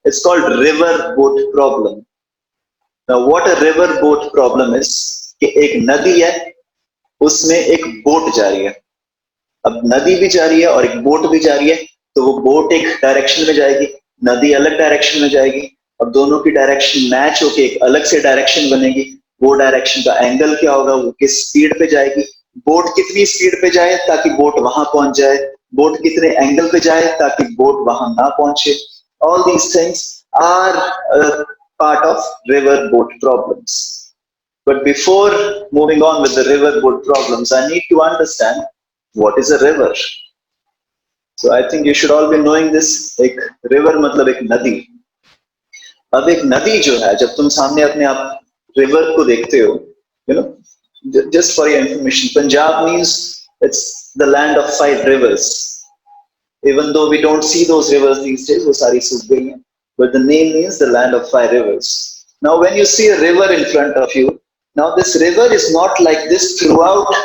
It's called river boat problem. Now what a river boat problem is कि एक नदी है, उसमें एक बोट जा रही है. अब नदी भी जा रही है और एक बोट भी जा रही है, तो वो बोट एक डायरेक्शन में जाएगी, नदी अलग डायरेक्शन में जाएगी. अब दोनों की डायरेक्शन मैच होके एक अलग से डायरेक्शन बनेगी. वो डायरेक्शन का एंगल क्या होगा, वो किस स्पीड पे जाएगी, बोट कितनी स्पीड पे जाए ताकि बोट वहां पहुंच जाए, बोट कितने एंगल पे जाए ताकि बोट वहां ना पहुंचे. All these things are part of river boat problems. But before moving on with the river boat problems, I need to understand what is a river. So I think you should all be knowing this. एक river मतलब एक नदी. अब एक नदी जो है, जब तुम सामने अपने आप river को देखते हो, you know, just for your information, Punjab means it's the land of 5 rivers. Even though we don't see those rivers these days, वो सारी सूख गई हैं, but the name means the land of 5 rivers. Now when you see a river in front of you, now this river is not like this throughout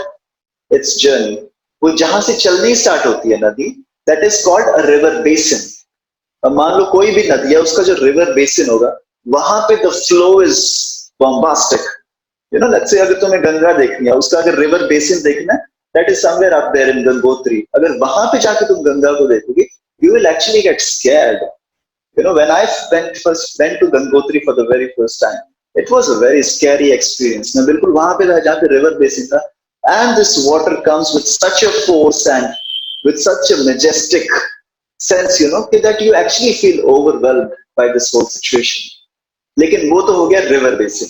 its journey. वो जहां से चलनी start होती है नदी, that is called a river basin. अब मान लो कोई भी नदी है, उसका जो river basin होगा, वहां पे the flow is bombastic. You know, let's say अगर तुम्हें गंगा देखनी है, उसका अगर river basin देखना है, that is somewhere up there in Gangotri. अगर वहां पे जाके तुम गंगा को देखोगे, you will actually get scared. You know, when I first went to Gangotri for the very first time, it was a very scary experience. मैं बिल्कुल वहां पे था जहाँ पे river basin था, and this water comes with such a force and with such a majestic sense, you know, that you actually feel overwhelmed by this whole situation. लेकिन वो तो हो गया river basin.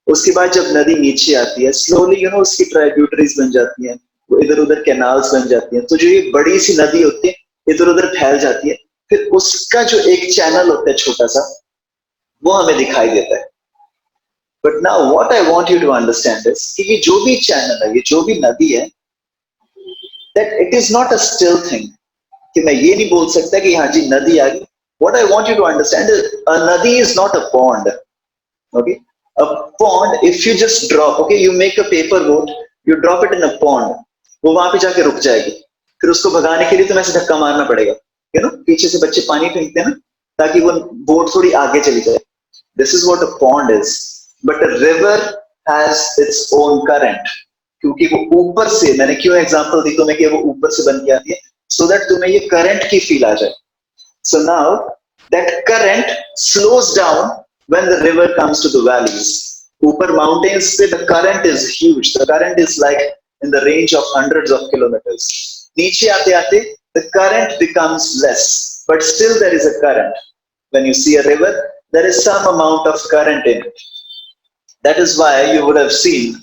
उसके बाद जब नदी नीचे आती है, slowly, you know, उसकी tributaries बन जाती हैं, वो इधर उधर canals बन जाती हैं, तो जो ये बड़ी सी नदी होती है, इधर उधर फैल जाती है, फिर उसका जो एक चैनल होता है छोटा सा, वो हमें दिखाई देता है. But now what I want you to understand is कि ये जो भी चैनल है, ये जो भी नदी है, that it is not a still thing. कि मैं ये नहीं बोल सकता कि हाँ जी नदी आ गई. What I want you to understand is a nadi is not a pond. Okay, a pond, if you just drop, okay, you make a paper boat, you drop it in a pond, वो वहां पे जाके रुक जाएगी. फिर उसको भगाने के लिए तुम्हें ऐसे धक्का मारना पड़ेगा. You know, पीछे से बच्चे पानी फेंकते हैं ना, ताकि वो बोट थोड़ी आगे चली जाए. This is what a pond is. But a river has its own current. क्योंकि वो ऊपर से, मैंने क्यों एग्जांपल दी तुम्हें कि वो ऊपर से बन के आती है, so that तुम्हें ये करंट की फील आ जाए. So now that current slows down when the river comes to the valleys. ऊपर mountains पे the current is huge. The current is like in the range of hundreds of kilometers. नीचे आते आते the current becomes less, but still there is a current. When you see a river, there is some amount of current in it. That is why you would have seen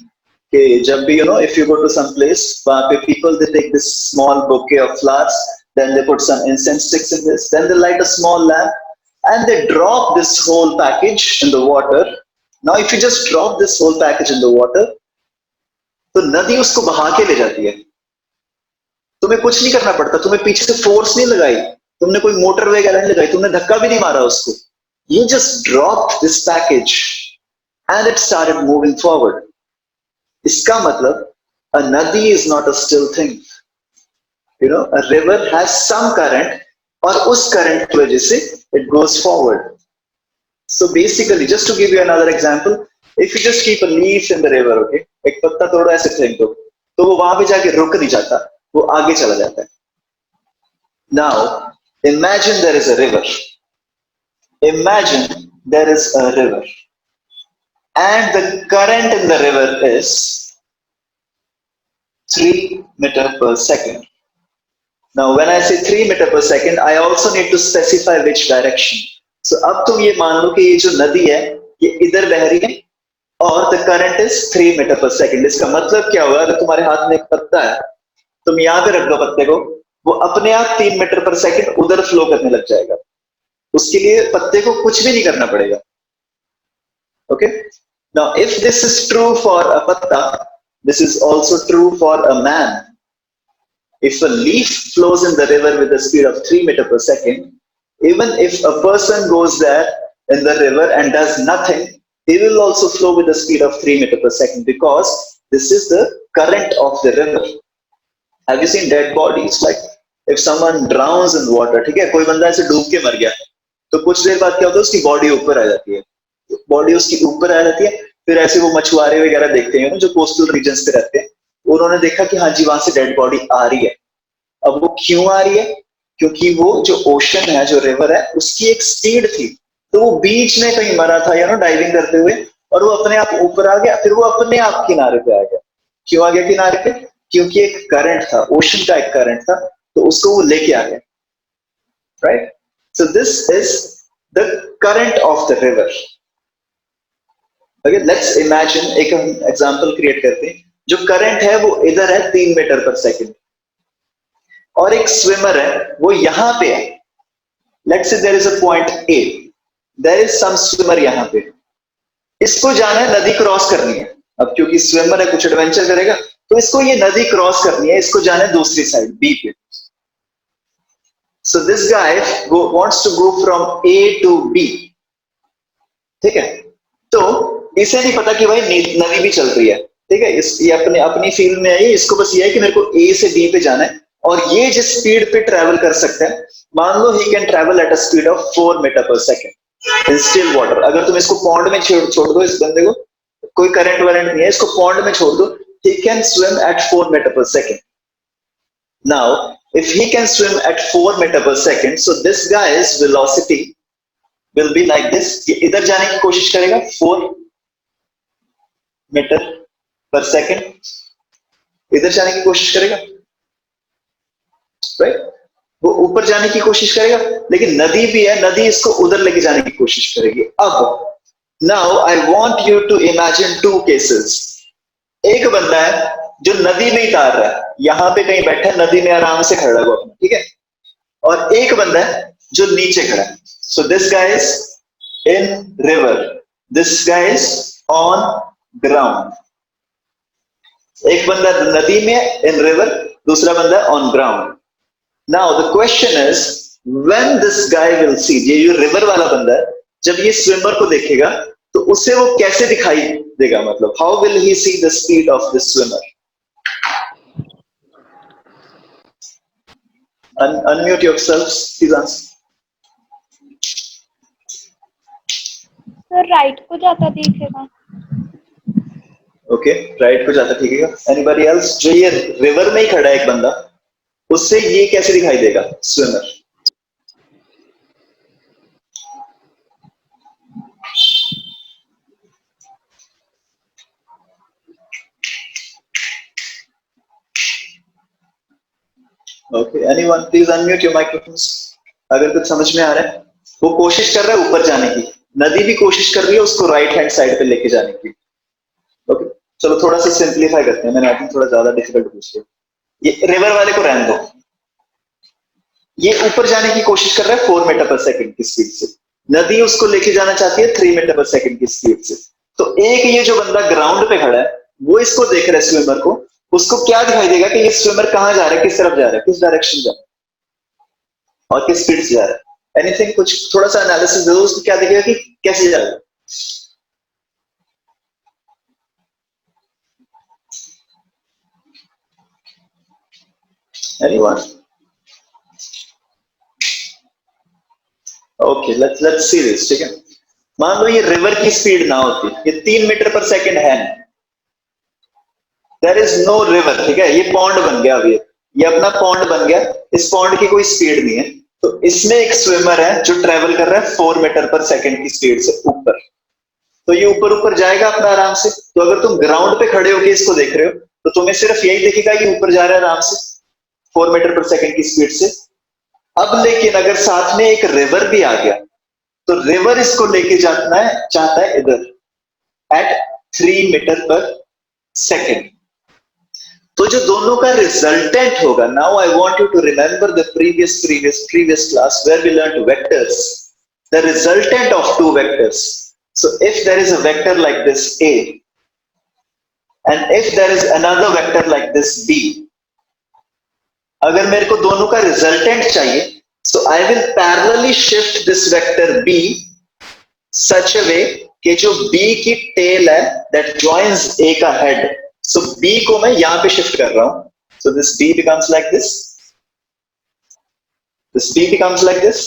कि जब भी, you know, if you go to some place, वहाँ पे people, they take this small bouquet of flowers, then they put some incense sticks in this, then they light a small lamp, and they drop this whole package in the water. Now if you just drop this whole package in the water, तो नदी उसको बहा के ले जाती है. तुम्हें कुछ नहीं करना पड़ता, तुम्हें पीछे से फोर्स नहीं लगाई, तुमने कोई मोटर वगैरह नहीं लगाई, तुमने धक्का भी नहीं मारा उसको. You just dropped this package and it started moving forward. इसका मतलब a nadi is not a still thing. You know, a river has some current, और उस current की वजह से it goes forward. So basically, just to give you another example, if you just keep a leaf in the river, okay, एक पत्ता थोड़ा ऐसे फेंक दो, तो वो वहां पे जाके रुक नहीं जाता, वो आगे चला जाता है. Now imagine there is a river. Imagine there is a river, and the current in the river is 3 meters per second. Now when I say 3 meters per second, I also need to specify which direction. So अब तुम ये मान लो कि ये जो नदी है, ये इधर बह रही है, और the current is 3 meters per second. इसका मतलब क्या होगा, अगर तुम्हारे हाथ में एक पत्ता है, तुम यहाँ पे रख दो पत्ते को, वो अपने आप 3 मीटर पर सेकंड उधर फ्लो करने लग जाएगा. उसके लिए पत्ते को कुछ भी नहीं करना पड़ेगा. Okay? Now if this is true for a patta, this is also true for a man. If a leaf flows in the river with a speed of 3 meters per second, even if a person goes there in the river and does nothing, he will also flow with a speed of 3 meters per second, because this is the current of the river. Have you seen dead bodies? Like if someone drowns in water, ठीक है, कोई बंदा ऐसे डूब के मर गया, तो कुछ देर बाद क्या होता है, उसकी बॉडी ऊपर आ जाती है, बॉडी उसकी ऊपर आ जाती है। फिर ऐसे वो मछुआरे वगैरह देखते हैं ना जो कोस्टल रीजन पे रहते हैं, उन्होंने देखा कि हाँ जी वहां से डेड बॉडी आ रही है। अब वो क्यों आ रही है? क्योंकि वो जो ओशन है, जो रिवर है, उसकी एक स्पीड थी, तो वो बीच में कहीं मरा था या ना डाइविंग करते हुए, और वो अपने आप ऊपर आ गया, फिर वो अपने आप किनारे पे आ गया। क्यों आ गया किनारे पे? क्योंकि एक करंट था, ओशन का एक करंट था, तो उसको वो लेके आ गया, right? So this is the current of the river. Okay, let's imagine, एक हम एग्जांपल क्रिएट करते हैं। जो करंट है वो इधर है 3 मीटर पर सेकेंड, और एक स्विमर है वो यहां पे है। Let's say there is a point A, there is some swimmer यहां पे, इसको जाना है, नदी क्रॉस करनी है। अब क्योंकि स्विमर है, कुछ एडवेंचर करेगा, तो इसको ये नदी क्रॉस करनी है, इसको जाना है दूसरी साइड बी पे। So this guy wants to go from A to B, ठीक है? तो इसे नहीं पता कि भाई नदी भी चल रही है, ठीक है? ये अपने अपनी फील्ड में है, इसको बस ये है कि मेरे को ए से बी पे जाना है, और ये जिस स्पीड पे ट्रेवल कर सकता है, मान लो he can travel at a speed of 4 metre per second in still water. अगर तुम इसको पॉन्ड में छोड़ दो इस बंदे को, कोई करंट वरेंट नहीं है, इसको पॉन्ड में छोड़ दो, he can swim at 4 metre per second. Now if he can swim at 4 meter per second, so this guy's velocity will be like this। ये इधर जाने की कोशिश करेगा 4 मीटर पर सेकेंड, इधर जाने की कोशिश करेगा, राइट? वो ऊपर जाने की कोशिश करेगा, लेकिन नदी भी है, नदी इसको उधर लेके जाने की कोशिश करेगी। अब now I want you to imagine two cases. एक बंदा है जो नदी में ही तैर रहा है, यहां पे कहीं बैठा है, नदी में आराम से खड़ा है वो अपना, ठीक है? और एक बंदा है जो नीचे खड़ा है। सो this guy is in river, this guy is on ground. एक बंदा नदी में इन रिवर, दूसरा बंदा on ground. Now the question is when this guy will see, ये जो रिवर वाला बंदा है, जब ये स्विमर को देखेगा तो उसे वो कैसे दिखाई देगा? मतलब how will he see the speed of this swimmer? Unmute yourselves, please answer. Sir right को जाता दिखेगा। ओके, राइट को जाता दिखेगा। Anybody else? जो ये रिवर में ही खड़ा है एक बंदा, उससे ये कैसे दिखाई देगा swimmer? Okay, anyone please unmute your microphones अगर कुछ समझ में आ रहा है। वो कोशिश कर रहा है ऊपर जाने की, नदी भी कोशिश कर रही है उसको राइट हैंड साइड पे लेके जाने की। ओके, चलो थोड़ा सा सिंप्लीफाई करते हैं, मैंने आई थिंक थोड़ा ज्यादा डिफिकल्ट पूछ लिया। ये रिवर वाले को रहने दो, ये ऊपर जाने की कोशिश कर रहा है 4 मीटर पर सेकेंड की स्पीड से, नदी उसको लेके जाना चाहती है 3 मीटर पर सेकेंड की स्पीड से। तो एक ये जो बंदा ग्राउंड पे खड़ा है, वो इसको देख रहा है स्विमर को, उसको क्या दिखाई देगा कि ये स्विमर कहाँ जा रहा है, किस तरफ जा रहा है, किस डायरेक्शन जा रहा है, और किस स्पीड से जा रहा है? एनीथिंग, कुछ थोड़ा सा एनालिसिस दो, उसको क्या दिखेगा कि कैसे जा रहा है? Anyone? Okay, let's see this, ठीक है? मान लो ये रिवर की स्पीड ना होती, ये 3 मीटर पर सेकेंड है, देयर इज नो रिवर, ठीक है? ये पॉन्ड बन गया, अभी ये अपना पॉन्ड बन गया, इस पॉन्ड की कोई स्पीड नहीं है, तो इसमें एक स्विमर है जो ट्रेवल कर रहा है 4 मीटर पर सेकेंड की स्पीड से ऊपर, तो ये ऊपर ऊपर जाएगा अपना आराम से। तो अगर तुम ग्राउंड पे खड़े होके इसको देख रहे हो, तो तुम्हें सिर्फ यही दिखेगा ये ऊपर जा रहा है आराम से 4 मीटर पर सेकेंड की स्पीड से। अब लेकिन अगर साथ में एक रिवर भी आ गया, तो रिवर इसको लेके जाना है, चाहता है इधर एट 3 मीटर पर सेकेंड। तो जो दोनों का रिजल्टेंट होगा, now I want you to remember the previous class where we learned vectors, the resultant of two vectors. So if there is a vector like this A, and if there is another vector like this B, अगर मेरे को दोनों का resultant चाहिए, so I will parallelly shift this vector B such a way कि जो B की tell है that joins A का head, so B को मैं यहां पे शिफ्ट कर रहा हूं, so this B becomes like this, this B becomes like this,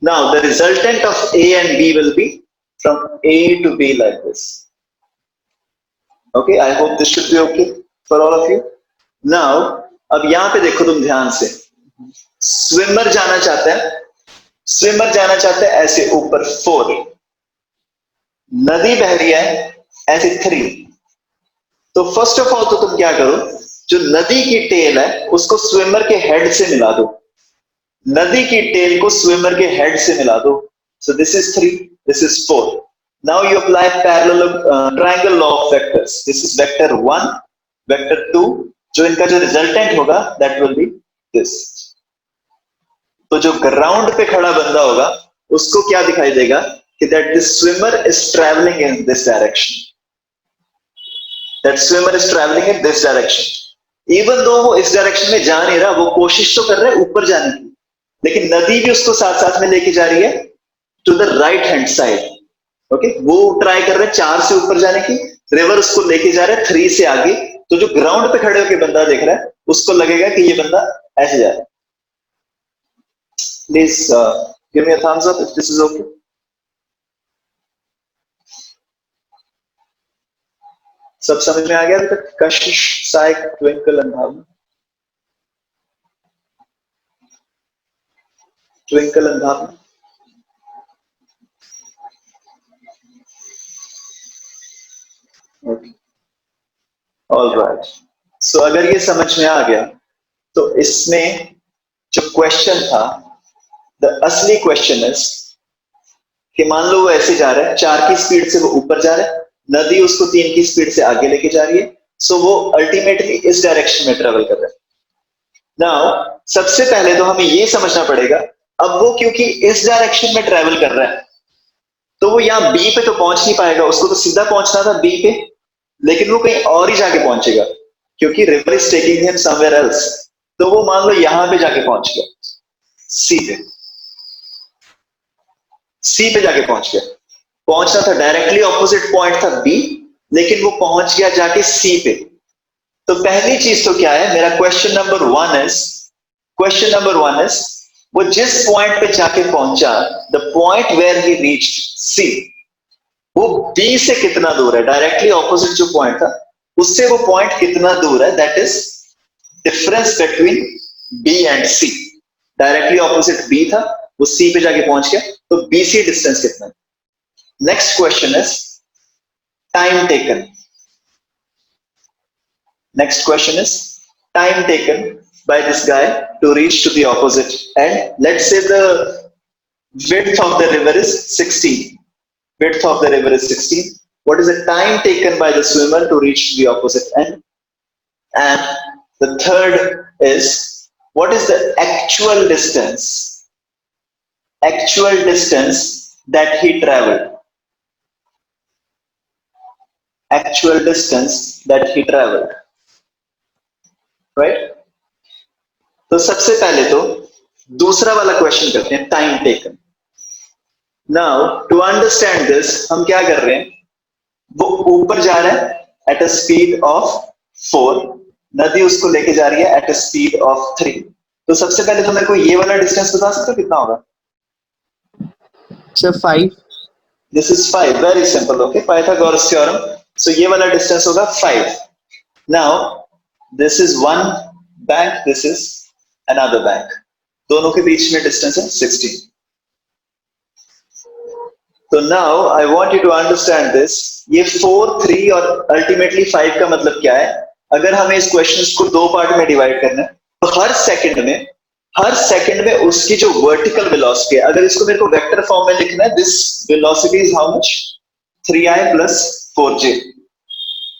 Now the resultant of A and B will be from A to B like this. Okay, I hope this should be okay for all of you. Now, अब यहां पे देखो तुम ध्यान से, swimmer जाना चाहता है, स्विमर जाना चाहता है ऐसे ऊपर 4, नदी बह रही है ऐसे 3। तो फर्स्ट ऑफ ऑल तो तुम क्या करो, जो नदी की टेल है उसको स्विमर के हेड से मिला दो, नदी की टेल को स्विमर के हेड से मिला दो। So this is 3, this is 4। Now you apply parallel triangle law of vectors. This is vector 1, vector 2, जो इनका जो रिजल्टेंट होगा दैट विल बी दिस। तो जो ग्राउंड पे खड़ा बंदा होगा उसको क्या दिखाई देगा कि that this swimmer is travelling in this direction, that swimmer is travelling in this direction. Even though वो इस डायरेक्शन में जा नहीं रहा, वो कोशिश तो कर रहा है ऊपर जाने की, लेकिन नदी भी उसको साथ साथ में लेके जा रही है to the right hand side. Okay, वो ट्राई कर रहे हैं 4 से ऊपर जाने की, रिवर उसको लेके जा रहा है 3 से आगे। तो जो ग्राउंड पे खड़े होकर बंदा देख रहा है उसको लगेगा कि ये बंदा ऐसे जा रहा है। Please give me a thumbs up if this is okay. सब समझ में आ गया अभी तक? कशिश, साइक, Twinkle and Bhavana, Twinkle and Bhavana. Okay, all right. So अगर ये समझ में आ गया तो इसमें जो क्वेश्चन था, द असली क्वेश्चन इज कि मान लो वो ऐसे जा रहा है, 4 की स्पीड से वो ऊपर जा रहा है, नदी उसको 3 की स्पीड से आगे लेके जा रही है। सो वो अल्टीमेटली इस डायरेक्शन में ट्रेवल कर रहा है। नाउ सबसे पहले तो हमें ये समझना पड़ेगा, अब वो क्योंकि इस डायरेक्शन में ट्रेवल कर रहा है तो वो यहाँ बी पे तो पहुंच नहीं पाएगा, उसको तो सीधा पहुंचना था बी पे, लेकिन वो कहीं और ही जाके पहुंचेगा क्योंकि river is taking him somewhere else. तो वो मान लो यहां पे जाके पहुंच गया, सी पे, सी पे जाके पहुंच गया। पहुंचना था डायरेक्टली ऑपोजिट पॉइंट था बी, लेकिन वो पहुंच गया जाके सी पे। तो पहली चीज तो क्या है, मेरा question number 1 is, question number 1 is वो जिस पॉइंट पे जाके पहुंचा, the point where he reached C, वो बी से कितना दूर है, डायरेक्टली ऑपोजिट जो पॉइंट था उससे वो पॉइंट कितना दूर है, that is difference between B and C. Directly opposite B था, वो सी पे जाके पहुंच गया, तो बीसी डिस्टेंस कितना है। Next question is time taken. Next question is time taken by this guy to reach to the opposite end. Let's say the width of the river is 16. Width of the river is 16. What is the time taken by the swimmer to reach to the opposite end? And the third is, what is the actual distance that he traveled? Actual distance that he traveled. Right? तो सबसे पहले तो दूसरा वाला question करते हैं, time taken. Now to understand this हम क्या कर रहे हैं, वो ऊपर जा रहा है एट अ स्पीड ऑफ 4, नदी उसको लेके जा रही है एट अ स्पीड ऑफ 3। तो सबसे पहले तो मेरे को ये वाला डिस्टेंस बता सकते हो कितना होगा? Sir, 5. This is 5, very simple. Okay, Pythagoras theorem. So ये वाला डिस्टेंस होगा 5। Now this is one bank, this is another bank, दोनों के बीच में डिस्टेंस है 16। तो now I want you to understand this, ये 4, 3 और अल्टीमेटली 5 का मतलब क्या है? अगर हमें इस क्वेश्चन को 2 पार्ट में डिवाइड करना है तो हर सेकंड में उसकी जो वर्टिकल वेलोसिटी है, अगर इसको मेरे को वेक्टर फॉर्म में लिखना है, this velocity is how much, 3i plus 4j।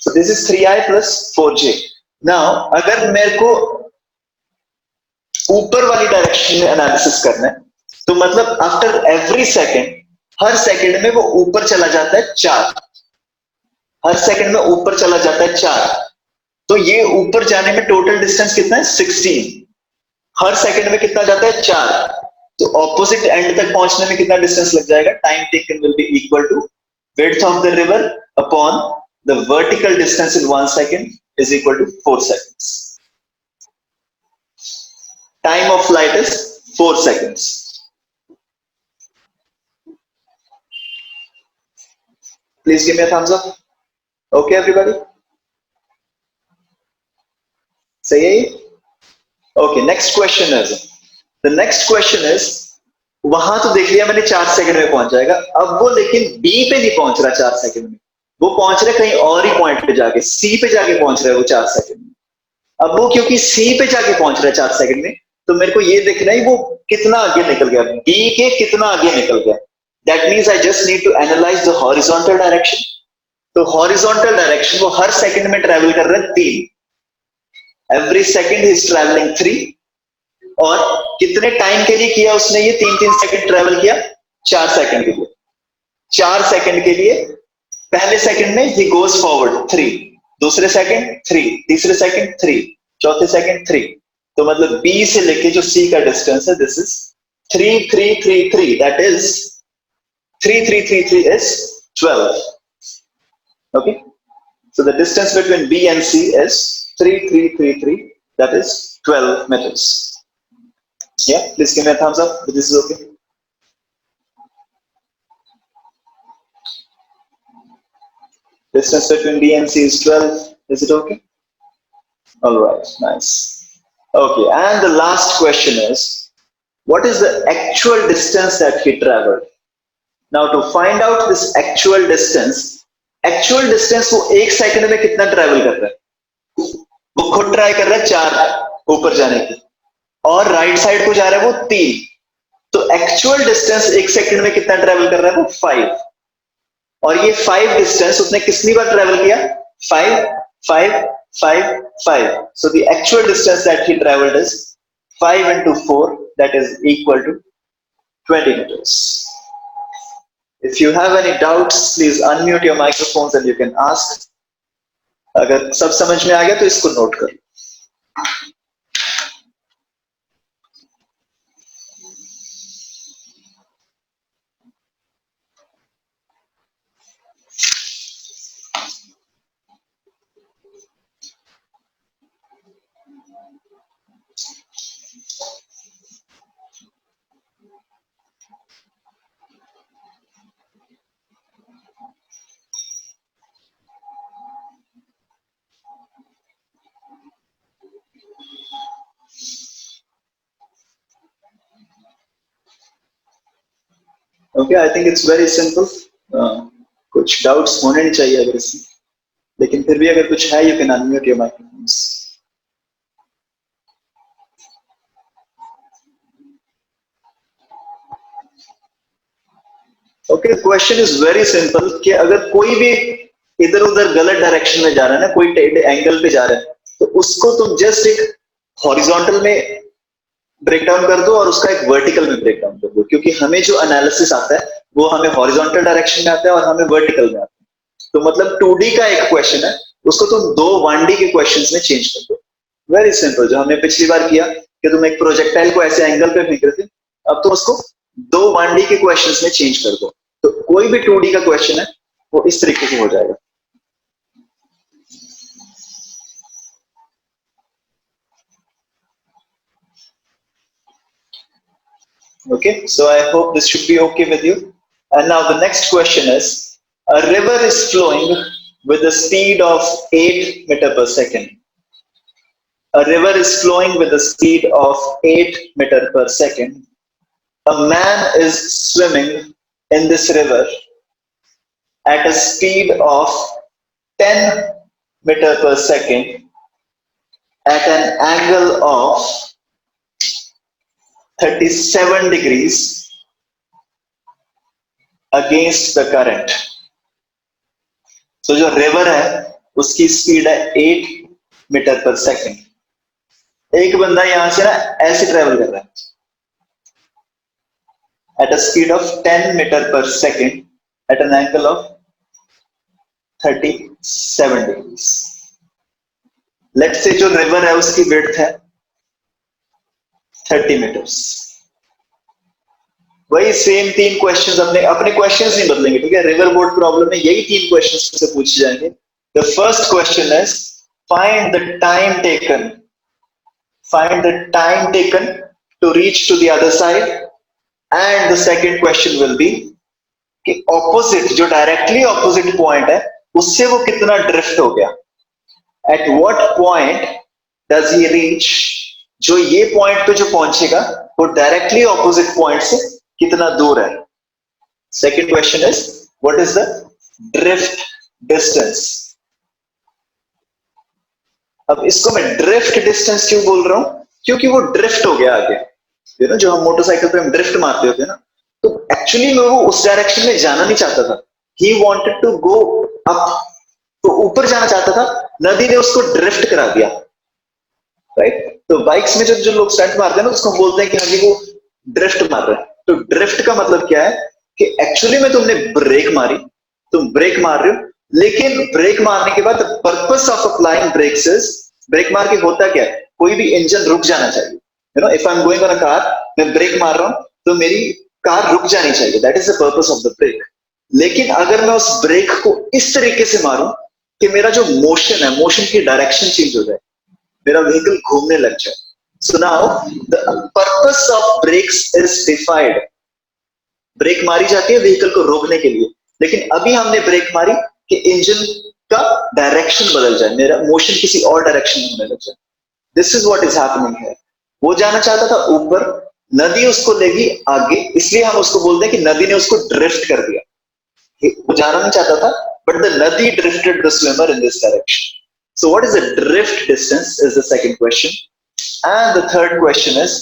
So this is 3i plus 4j। Now अगर मेरे को ऊपर वाली डायरेक्शन में एनालिसिस करना है तो मतलब आफ्टर एवरी सेकंड, हर सेकंड में वो ऊपर चला जाता है 4, हर सेकंड में ऊपर चला जाता है 4। तो ये ऊपर जाने में टोटल डिस्टेंस कितना है, 16। हर सेकंड में कितना जाता है, 4। तो ऑपोजिट एंड तक पहुंचने में कितना डिस्टेंस लग जाएगा? Time taken will be equal to width of the river upon the vertical distance in 1 second is equal to 4 seconds. Time of flight is 4 seconds. Please give me a thumbs up. Okay, everybody? Say it. Okay, next question is, the next question is, वहां तो देख लिया मैंने 4 second में पहुंच जाएगा, अब वो लेकिन बी पे नहीं पहुंच रहा 4 सेकंड में, वो पहुंच रहा है कहीं और ही पॉइंट पे जाके, सी पे जाके पहुंच रहा है वो 4 सेकंड में। अब वो क्योंकि सी पे जाके पहुंच रहा है 4 सेकंड में, तो मेरे को ये देखना है वो कितना आगे निकल गया, बी के कितना आगे निकल गया। That means I just need to analyse the horizontal direction. तो हॉरिजॉन्टल डायरेक्शन वो हर सेकंड में ट्रेवल कर रहा है 3, एवरी सेकंड इज ट्रेवलिंग 3, और कितने टाइम के लिए किया उसने ये 3-3 सेकंड ट्रेवल किया? 4 सेकंड के लिए। 4 सेकंड के लिए पहले सेकंड में ही गोज फॉरवर्ड 3, दूसरे सेकंड 3, तीसरे सेकंड 3, चौथे सेकंड 3। तो मतलब बी से लेके जो सी का डिस्टेंस है, this is 3-3-3-3, that is 3-3-3-3 is 12. Okay, so the distance between B and C is 3-3-3-3, that is 12 meters. Yeah, please give me a thumbs up if this is okay. Distance between B and C is 12. Is it okay? All right, nice. Okay, and the last question is, what is the actual distance that he traveled? Now to find out this actual distance वो 1 second में कितना travel कर रहा है, वो खुद try कर रहा है 4 ऊपर जाने की, और राइट साइड को जा रहा है वो 3। तो एक्चुअल डिस्टेंस 1 सेकंड में कितना ट्रेवल कर रहा है वो 5, और ये 5 डिस्टेंस उसने कितनी बार ट्रेवल किया? 5 5 5 5। So the actual distance that he travelled is 5 into 4, that is equal to 20 meters. If you have any doubts, please unmute your microphones and you can ask. अगर सब समझ में आ गया तो इसको नोट कर। Okay, I think it's very simple. कुछ डाउट्स होने नहीं चाहिए अगर इसमें, लेकिन फिर भी अगर कुछ है, you can unmute your microphones. Okay, question is very simple कि अगर कोई भी इधर उधर गलत डायरेक्शन में जा रहा है ना, कोई टेढ़े एंगल पे जा रहा है, तो उसको तुम जस्ट एक हॉरिजॉन्टल में ब्रेक डाउन कर दो और उसका एक वर्टिकल में ब्रेक डाउन कर दो, क्योंकि हमें जो एनालिसिस आता है वो हमें हॉरिजॉन्टल डायरेक्शन में आता है और हमें वर्टिकल में आता है। तो मतलब 2D का एक क्वेश्चन है, उसको तुम 2 1D के क्वेश्चंस में चेंज कर दो। वेरी सिंपल, जो हमने पिछली बार किया कि तुम एक प्रोजेक्टाइल को ऐसे एंगल पे फेंक रहे थे, अब तुम उसको 2 1D के क्वेश्चंस में चेंज कर दो, तो कोई भी 2D का क्वेश्चन है वो इस तरीके से हो जाएगा। Okay, so I hope this should be okay with you. And now the next question is, a river is flowing with a speed of 8 meter per second. A river is flowing with a speed of 8 meter per second. A man is swimming in this river at a speed of 10 meter per second at an angle of 37 degrees against the current. तो जो river है उसकी speed है 8 metre per second. एक बंदा यहां से ना ऐसे ट्रेवल कर रहा है at a speed of 10 metre per second at an angle of 37 degrees. Let's say जो रिवर है उसकी विड्थ है 30 मीटर्स। वही सेम 3 क्वेश्चंस, अपने क्वेश्चंस नहीं बदलेंगे, ठीक है? रिवर बोट प्रॉब्लम में यही 3 क्वेश्चंस से पूछे जाएंगे। The first question is find the time taken, to reach to the other side, and the second question will be कि ऑपोजिट, जो डायरेक्टली ऑपोजिट पॉइंट है, उससे वो कितना ड्रिफ्ट हो गया। At what point does he reach, जो ये पॉइंट पे जो पहुंचेगा वो डायरेक्टली ऑपोजिट पॉइंट से कितना दूर है। Second question is what is the drift distance. अब इसको मैं ड्रिफ्ट डिस्टेंस क्यों बोल रहा हूं, क्योंकि वो ड्रिफ्ट हो गया आगे। जो हम मोटरसाइकिल पे हम ड्रिफ्ट मारते होते हैं ना, तो एक्चुअली में वो उस डायरेक्शन में जाना नहीं चाहता था। He wanted to go up, तो ऊपर जाना चाहता था, नदी ने उसको ड्रिफ्ट करा दिया। राइट, तो बाइक्स में जो लोग स्टंट मारते हैं ना, उसको बोलते हैं कि हाँ जी वो ड्रिफ्ट मार रहा है। तो ड्रिफ्ट का मतलब क्या है कि एक्चुअली में तुमने ब्रेक मारी, तुम ब्रेक मार रहे हो, लेकिन ब्रेक मारने के बाद purpose of applying brakes is, brake मार के होता क्या है, कोई भी इंजन रुक जाना चाहिए। If I am going on a car, मैं ब्रेक मार रहा हूं तो मेरी कार रुक जानी चाहिए, that is the purpose of the brake. लेकिन अगर मैं उस ब्रेक को इस तरीके से मारूं कि मेरा जो मोशन है, मोशन की डायरेक्शन चेंज हो जाए, मेरा व्हीकल घूमने लग जाए। So now the purpose of brakes is defined. Brake मारी जाती है व्हीकल को रोकने के लिए, लेकिन अभी हमने ब्रेक मारी कि इंजन का डायरेक्शन बदल जाए, मेरा मोशन किसी और डायरेक्शन में होने लग जाए। This is what is happening है। वो जाना चाहता था ऊपर, नदी उसको लेगी आगे, इसलिए हम उसको बोलते हैं कि नदी ने उसको ड्रिफ्ट कर दिया। वो जाना नहीं चाहता था, बट द नदी drifted the swimmer in this direction. So what is the drift distance is the second question. And the third question is,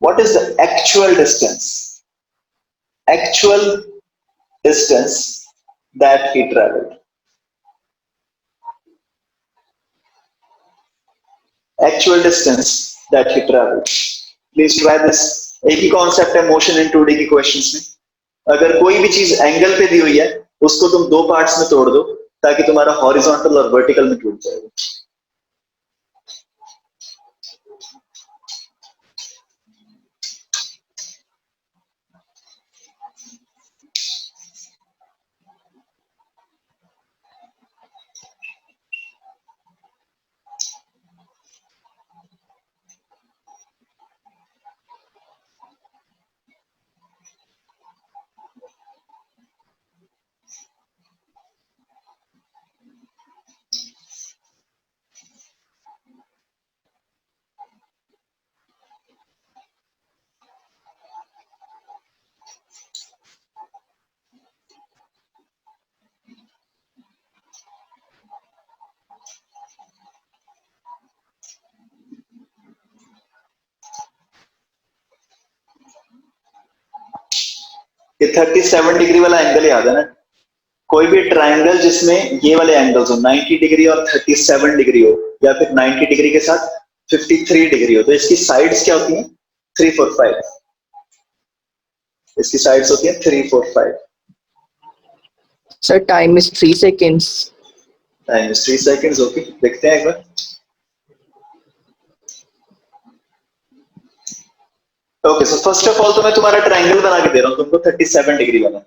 what is the actual distance? Actual distance that he traveled. Actual distance that he traveled. Please try this. एक ही concept है motion in 2D की questions में। अगर कोई भी चीज angle पे दी हुई है, उसको तुम दो पार्ट्स में तोड़ दो ताकि तुम्हारा हॉरिजॉन्टल और वर्टिकल में टूट जाएगा। ये 37 डिग्री वाला एंगल याद है ना। कोई भी ट्राइंगल जिसमें ये वाले एंगल्स हो 90 डिग्री और 37 डिग्री हो, या फिर 90 डिग्री के साथ 53 डिग्री हो, तो इसकी साइड्स क्या होती हैं? 3 4 5। इसकी साइड्स होती हैं 3 4 5। Sir, time is 3 seconds. Time is 3 seconds. Okay, देखते हैं एक बार। Okay, so first of all तो मैं तुम्हारा ट्राइंगल बना के दे रहा हूं तुमको 37 डिग्री वाला।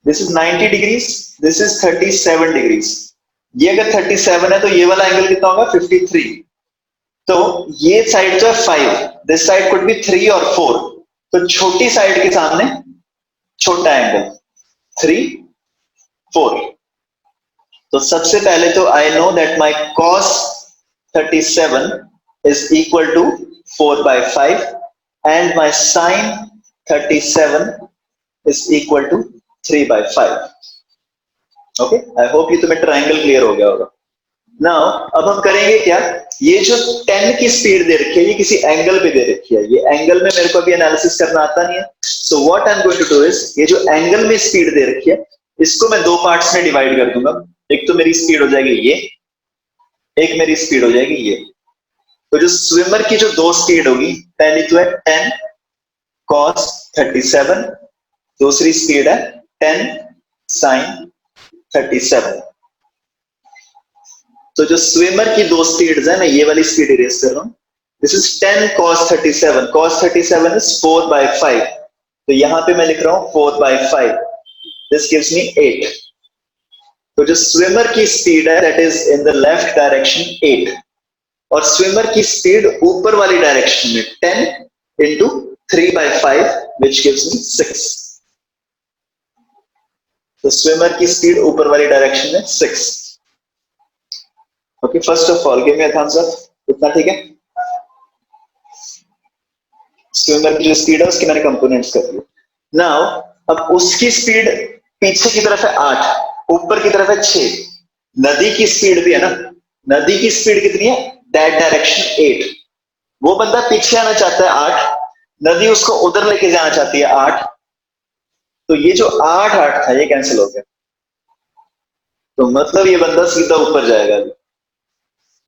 This is 90 degrees, this is 37 degrees. ये अगर 37 है तो ये वाला एंगल कितना होगा? 53। तो ये साइड तो है 5, दिस साइड कुड बी 3 और 4। तो छोटी साइड के सामने छोटा एंगल 3 4। तो सबसे पहले तो I know that my cos 37 इज इक्वल टू 4/5 and my sin 37 is equal to 3/5. Okay, I hope ये तुम्हें ट्राइंगल क्लियर हो गया होगा। नाउ अब हम करेंगे क्या, ये जो 10 की स्पीड दे रखी है, ये किसी एंगल पे दे रखी है। ये एंगल में मेरे को अभी एनालिसिस करना आता नहीं है। So what I am going to do is, ये जो एंगल में स्पीड दे रखी है, इसको मैं दो पार्ट्स में डिवाइड कर दूंगा। एक तो मेरी स्पीड हो जाएगी ये, एक मेरी स्पीड हो जाएगी ये। तो जो स्विमर की जो दो स्पीड होगी, पहली तो है 10 cos 37, दूसरी स्पीड है 10 sin 37। तो जो स्विमर की दो स्पीड्स है, मैं ये वाली स्पीड इरेज कर रहा हूं। This is 10 cos 37, cos 37 is 4/5। तो यहां पे मैं लिख रहा हूं 4/5, दिस गिव्स मी 8। तो जो स्विमर की स्पीड है that is in the left direction 8, और स्विमर की स्पीड ऊपर वाली डायरेक्शन में 10 into 3/5 which gives me 6। तो स्विमर की स्पीड ऊपर वाली डायरेक्शन में 6। Okay, first of all give me a thumbs up. इतना ठीक है? स्विमर की जो स्पीड है उसके मैंने कंपोनेंट्स कर दिए। नाउ अब उसकी स्पीड पीछे की तरफ है 8, ऊपर की तरफ है 6। नदी की स्पीड भी है ना, नदी की स्पीड कितनी है? That direction 8। वो बंदा पीछे आना चाहता है 8, नदी उसको उधर लेके जाना चाहती है 8। तो ये जो 8 था ये कैंसिल हो गया, तो मतलब ये बंदा सीधा ऊपर जाएगा।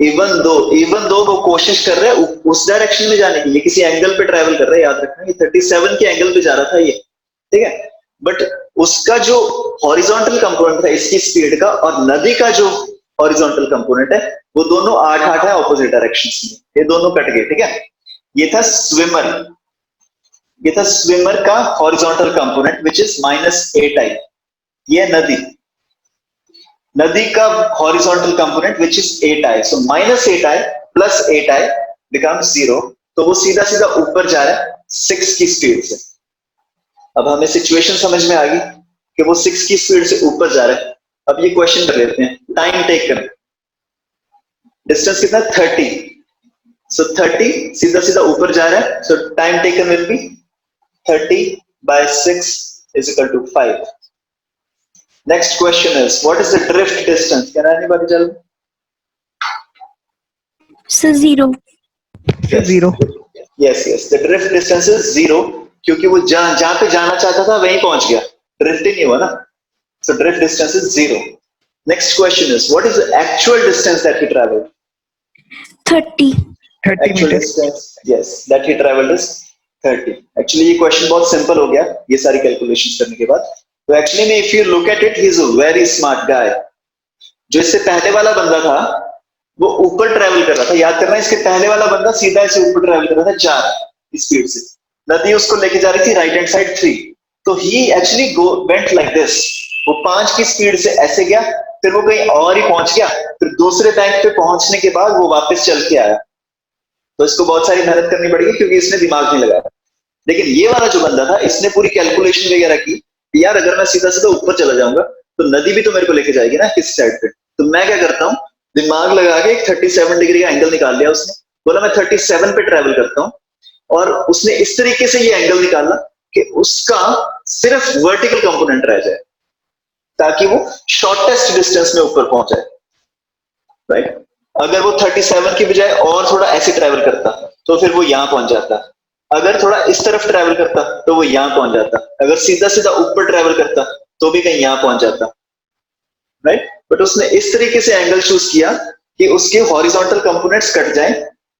इवन दो वो कोशिश कर रहे हैं उस डायरेक्शन में जाने की, ये किसी एंगल पे ट्रेवल कर रहा है, याद रखना ये 37 के एंगल पे जा रहा था ये, ठीक है। बट उसका जो हॉरिजॉन्टल कंपोनेंट था इसकी स्पीड का और नदी का जो हॉरिजॉन्टल कंपोनेंट है वो दोनों 8 है ऑपोजिट डायरेक्शंस में, ये दोनों कट गए, ठीक है। ये था स्विमर, ये था स्विमर का horizontal component which is -8i। ये नदी, नदी का horizontal component which is 8i, so -8i plus 8i becomes 0। तो वो सीधा सीधा ऊपर जा रहा है 6 की स्पीड से। अब हमें सिचुएशन समझ में आ गई कि वो 6 की स्पीड से ऊपर जा रहा है। अब ये क्वेश्चन कर लेते हैं, टाइम टेकन, डिस्टेंस कितना? 30। सो 30 सीधा सीधा ऊपर जा रहा है, सो time taken will B 30/6 is equal to 5. Next question is, what is the drift distance? Can anybody tell me? So 0. Yes. 0. Yes. The drift distance is 0 क्योंकि वो जहां पे जाना चाहता था वहीं पहुंच गया, ड्रिफ्ट ही नहीं हुआ ना। So drift distance is 0. Next question is, what is the actual distance that he traveled? 30. 30 Actual meters. distance, yes, that he traveled is 30. Actually ये क्वेश्चन बहुत सिंपल हो गया ये सारी कैलकुलेशंस करने के बाद। तो एक्चुअली में if you look at it, he is a very smart guy. जो इससे पहले वाला बंदा था वो ऊपर ट्रेवल कर रहा था, याद करना, इसके पहले वाला बंदा सीधा ऐसे ऊपर ट्रेवल कर रहा था 4 स्पीड से, नदी उसको लेके जा रही थी राइट हैंड साइड 3। तो ही एक्चुअली वेंट लाइक दिस, वो 5 की स्पीड से ऐसे गया, फिर वो कहीं और ही पहुंच गया, फिर दूसरे बैंक पे पहुंचने के बाद वो वापस चल के आया। तो इसको बहुत सारी मेहनत करनी पड़ेगी क्योंकि इसने दिमाग नहीं लगाया। लेकिन ये वाला जो बंदा था इसने पूरी कैलकुलेशन वगैरह की, यार अगर मैं सीधा सीधा ऊपर चला जाऊंगा तो नदी भी तो मेरे को लेके जाएगी ना किस साइड पे। तो मैं क्या करता हूँ, दिमाग लगा के एक 37 डिग्री का एंगल निकाल लिया उसने, बोला मैं 37 पे ट्रेवल करता हूँ, और उसने इस तरीके से ये एंगल निकाला कि उसका सिर्फ वर्टिकल कंपोनेंट रह जाए ताकि वो शॉर्टेस्ट डिस्टेंस में ऊपर पहुंच जाए, राइट। अगर वो 37 की बजाय और थोड़ा ऐसे ट्रेवल करता तो फिर वो यहां पहुंच जाता, अगर थोड़ा इस तरफ ट्रेवल करता तो वो यहां पहुंच जाता, अगर सीधा सीधा ऊपर ट्रेवल करता तो भी कहीं यहां पहुंच जाता, राइट। बट उसने इस तरीके से एंगल चूज किया कि उसके हॉरिजॉन्टल कंपोनेंट्स कट जाए,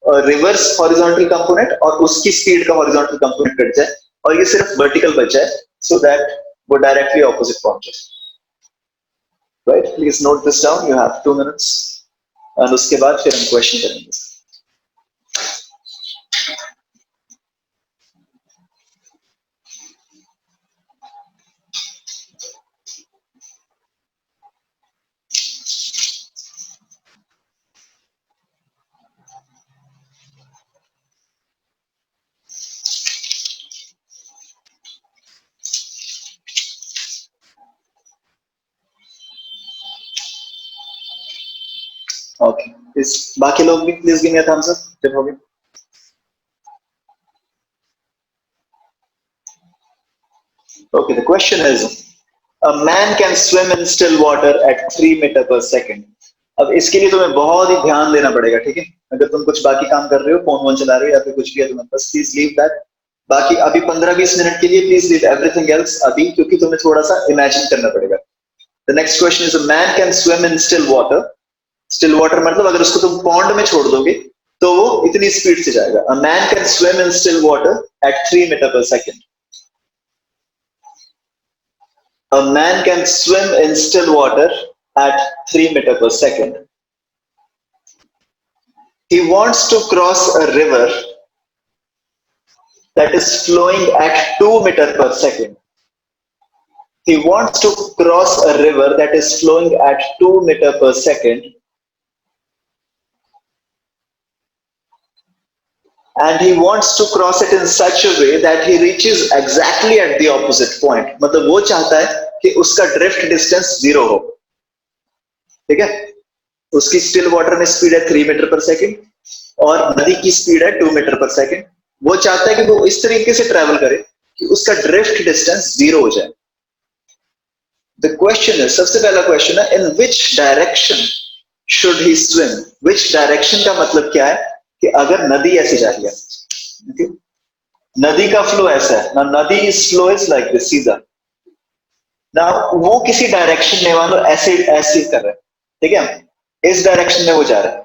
और रिवर्स हॉरिजॉन्टल कंपोनेंट और उसकी स्पीड का हॉरिजॉन्टल कंपोनेंट कट जाए, और ये सिर्फ वर्टिकल बच जाए, सो दैट वो डायरेक्टली ऑपोजिट पहुंचे, right. Please note this down, you have 2 minutes, और उसके बाद फिर हम क्वेश्चन करेंगे। ओके, इस बाकी लोग भी please give me a thumbs up जब हो गया। Okay, the question is, a man can swim in still water at 3 meter per second. अब इसके लिए तुम्हें बहुत ही ध्यान देना पड़ेगा, ठीक है। अगर तुम कुछ बाकी काम कर रहे हो, फोन वोन चला रहे हो या फिर कुछ भी है तुम्हें, बस प्लीज लीव दैट। बाकी अभी 15-20 मिनट के लिए प्लीज लीव एवरीथिंग एल्स अभी, क्योंकि तुम्हें थोड़ा सा इमेजिन करना पड़ेगा। The next question is, a man can swim in still water. Still water मतलब अगर उसको तुम पॉन्ड में छोड़ दोगे तो वो इतनी स्पीड से जाएगा। A man can swim in still water at 3 meter per second. A man can swim in still water at 3 meter per second. He wants to cross a river that is flowing at 2 meter per second. He wants to cross a river that is flowing at 2 meter per second. And he wants to cross it in such a way that he reaches exactly at the opposite point. मतलब वो चाहता है कि उसका drift distance 0 हो, ठीक है। उसकी स्टिल वाटर में स्पीड है 3 मीटर पर सेकेंड और नदी की स्पीड है 2 मीटर पर सेकेंड। वो चाहता है कि वो इस तरीके से ट्रेवल करे कि उसका ड्रिफ्ट डिस्टेंस 0 हो जाए। द क्वेश्चन है, सबसे पहला क्वेश्चन है, in which direction should he swim. Which direction का मतलब क्या है कि अगर नदी ऐसे जा रही है, okay? नदी का फ्लो ऐसा है ना, नदी is flow is like this, सीधा ना, वो किसी डायरेक्शन में मान लो ऐसे ऐसे कर रहा है, ठीक है, इस डायरेक्शन में वो जा रहा है,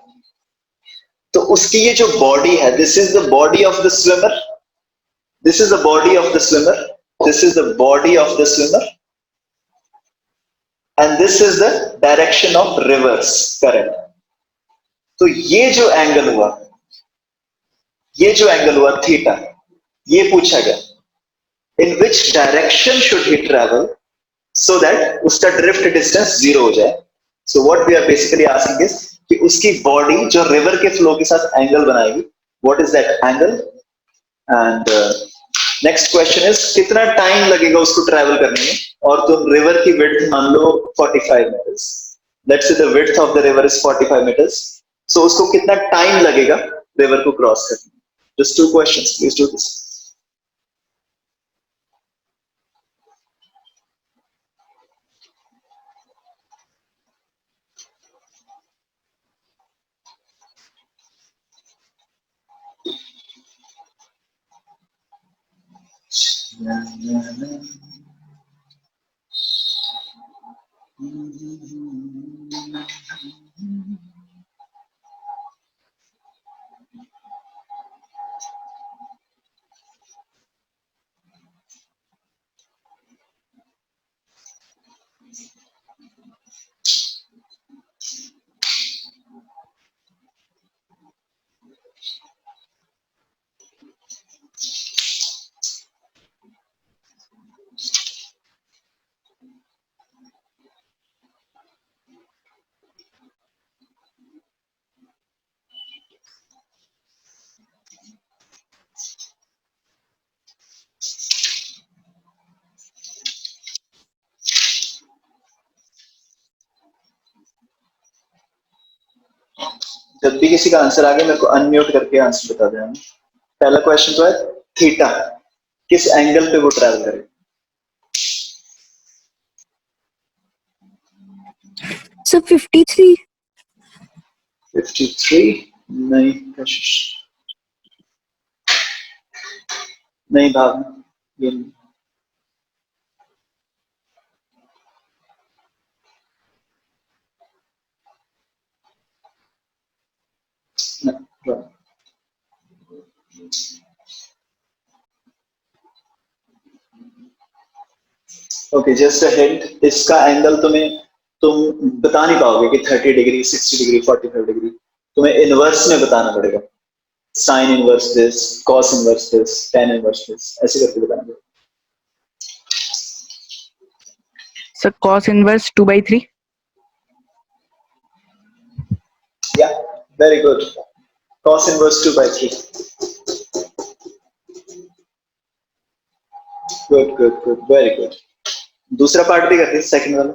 तो उसकी ये जो बॉडी है, this is the body of the swimmer, this is the body of the swimmer, this is the body of the swimmer and this is the direction of river's current. तो ये जो एंगल हुआ theta, ये पूछा गया in which direction should he travel so that उसका drift distance 0 हो जाए। So what we are basically asking is कि उसकी बॉडी जो रिवर के फ्लो के साथ एंगल बनाएगी, what is that angle. And next question is कितना टाइम लगेगा उसको ट्रेवल करने में, और तुम रिवर की विड्थ मान लो 45 metres, let's say the width of the river is 45 metres, so उसको कितना टाइम लगेगा रिवर को क्रॉस करने में। Just 2 questions, please do this. जब भी किसी का आंसर आ गया मेरे को अनम्यूट करके आंसर बता देना। पहला क्वेश्चन तो है थीटा किस एंगल पे वो ट्रैवल करे। So 53. 53 नहीं, कशिश नहीं, भाव ये नहीं। ओके, जस्ट अ हिंट, इसका एंगल तुम बता नहीं पाओगे कि 30 डिग्री, 60 डिग्री, 45 डिग्री, तुम्हें इनवर्स में बताना पड़ेगा। Sine inverse this, cos inverse this, tan inverse this, ऐसे करके बताना पड़ेगा। Sir, cos inverse 2/3. या very good, cos inverse 2/3। Good good good, very good. दूसरा पार्ट भी करते हैं, सेकंड वाला।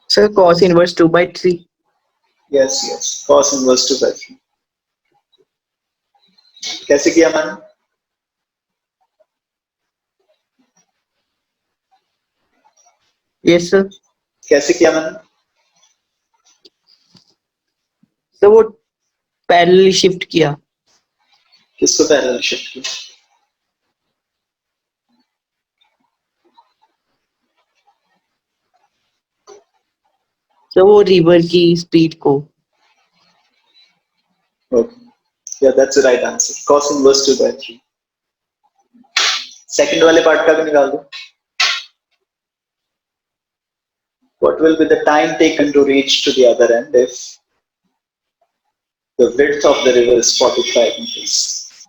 Sir, cos inverse 2/3. Yes yes, cos inverse 2/3। कैसे किया मैंने? Yes, sir. कैसे किया मैंने? सर वो पैरेलल शिफ्ट किया। किसको पैरेलल शिफ्ट किया? सर वो रिवर की स्पीड को। ओके, या that's the right answer, cos inverse 2/3। Second वाले पार्ट का भी निकाल दो। What will be the time taken to reach to the other end if the width of the river is 45 meters?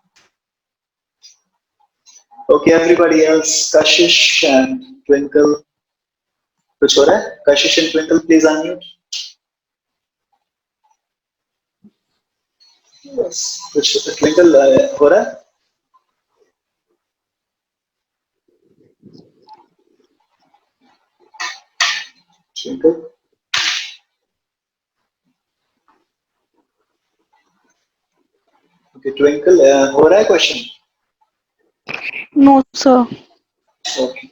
Okay, everybody else, Kashish and Twinkle. कुछ हो रहा है? Kashish and Twinkle, please unmute. Yes. कुछ Twinkle हो रहा है? Twinkle. Okay, Twinkle, हो रहा है question? No, sir. Okay.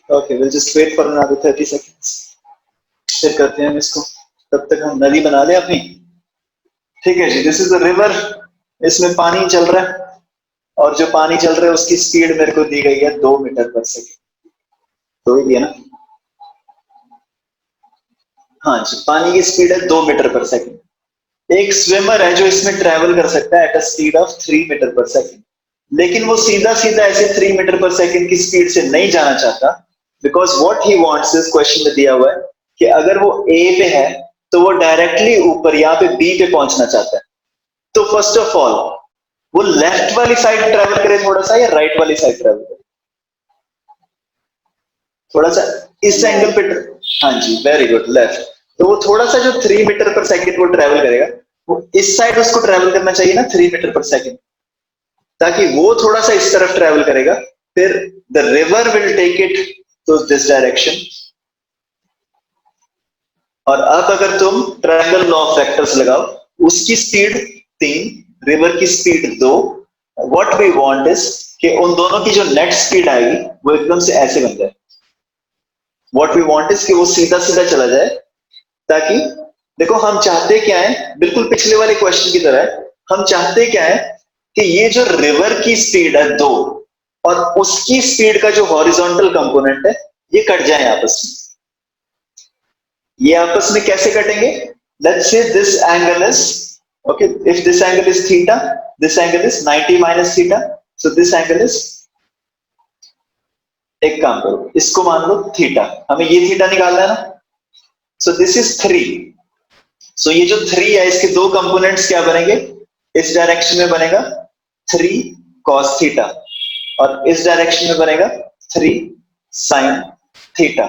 Okay, we'll just wait for another 30 seconds. फिर करते हैं हम इसको. तब तक हम नदी बना लें अपनी. ठीक है जी, दिस इज द रिवर. इसमें पानी चल रहा है और जो पानी चल रहा है उसकी स्पीड मेरे को दी गई है 2 मीटर पर सेकेंड. तो ये ना, हाँ जी, पानी की स्पीड है 2 मीटर पर सेकेंड. एक स्विमर है जो इसमें ट्रेवल कर सकता है at a speed of 3 metre per second, लेकिन वो सीधा सीधा ऐसे 3 मीटर पर सेकेंड की स्पीड से नहीं जाना चाहता, because what he wants is, question में दिया हुआ है कि अगर वो ए पे है तो वो डायरेक्टली ऊपर यहाँ पे बी पे पहुंचना चाहता है. तो फर्स्ट ऑफ ऑल वो लेफ्ट वाली साइड ट्रेवल करे थोड़ा सा या राइट वाली साइड ट्रेवल करे? थोड़ा सा इस एंगल पे. हाँ जी, वेरी गुड, लेफ्ट. तो वो थोड़ा सा जो 3 मीटर पर सेकेंड वो ट्रेवल करेगा, वो इस साइड उसको ट्रेवल करना चाहिए ना 3 मीटर पर सेकेंड, ताकि वो थोड़ा सा इस तरफ ट्रेवल करेगा. फिर the river will take it to this direction. और अब अगर तुम ट्रायंगल लॉ ऑफ वेक्टर्स लगाओ, उसकी स्पीड 3, रिवर की speed 2. What we want is कि उन दोनों की जो नेट स्पीड आएगी वो एकदम से ऐसे बन जाए. व्हाट वी वांट इज कि वो सीधा सीधा चला जाए, ताकि देखो हम चाहते क्या है, बिल्कुल पिछले वाले क्वेश्चन की तरह, हम चाहते क्या है कि ये जो रिवर की स्पीड है 2 और उसकी स्पीड का जो हॉरिजॉन्टल कंपोनेंट है ये कट जाए आपस में. ये आपस में कैसे कटेंगे? Let's say this angle is, okay, if this angle is theta, this angle is 90 minus theta, so this angle is, एक काम करो, इसको मान लो थीटा, हमें ये थीटा निकालना है ना. So this is 3. सो ये जो 3 है इसके दो कंपोनेंट्स क्या बनेंगे? इस डायरेक्शन में बनेगा 3 cos थीटा और इस डायरेक्शन में बनेगा 3 sin थीटा.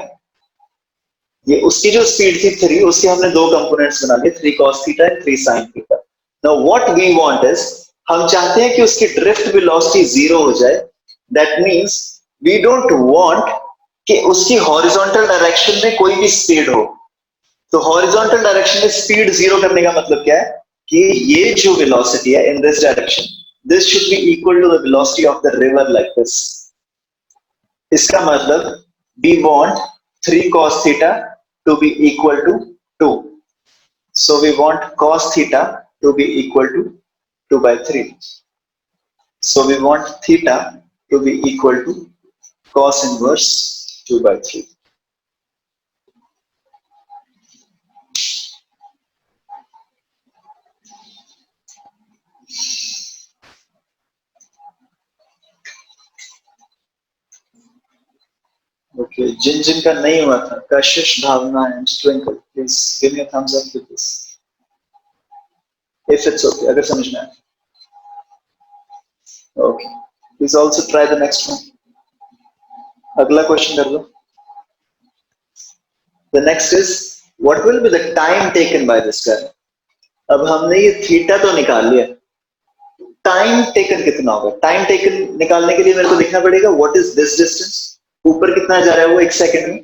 ये उसकी जो स्पीड थी 3, उसके हमने दो कंपोनेंट्स बना लिए, 3 cos theta and 3 sin theta. Now what we want is, हम चाहते हैं कि उसकी ड्रिफ्ट वेलोसिटी 0 हो जाए. That means we don't want कि उसकी हॉरिजॉन्टल डायरेक्शन में कोई भी स्पीड हो. तो हॉरिजॉन्टल डायरेक्शन में स्पीड 0 करने का मतलब क्या है कि ये जो वेलोसिटी है in this direction, this should be equal to the velocity of the river like this. इसका मतलब we want 3 cos theta to be equal to 2. So we want cos theta to be equal to 2 by 3. So we want theta to be equal to cos inverse 2 by 3. Okay, जिन का नहीं हुआ था, Kashish, Bhavna and Twinkle, please give me a thumbs up with this. If it's okay, अगर समझ में आए. Okay, please also try the next one. अगला question कर लो. The next is, what will be the time taken by this guy? अब हमने ये theta तो निकाल लिया, टाइम टेकन कितना होगा? टाइम टेकन निकालने के लिए मेरे को देखना पड़ेगा व्हाट इज दिस डिस्टेंस, ऊपर कितना जा रहा है वो 1 सेकंड में.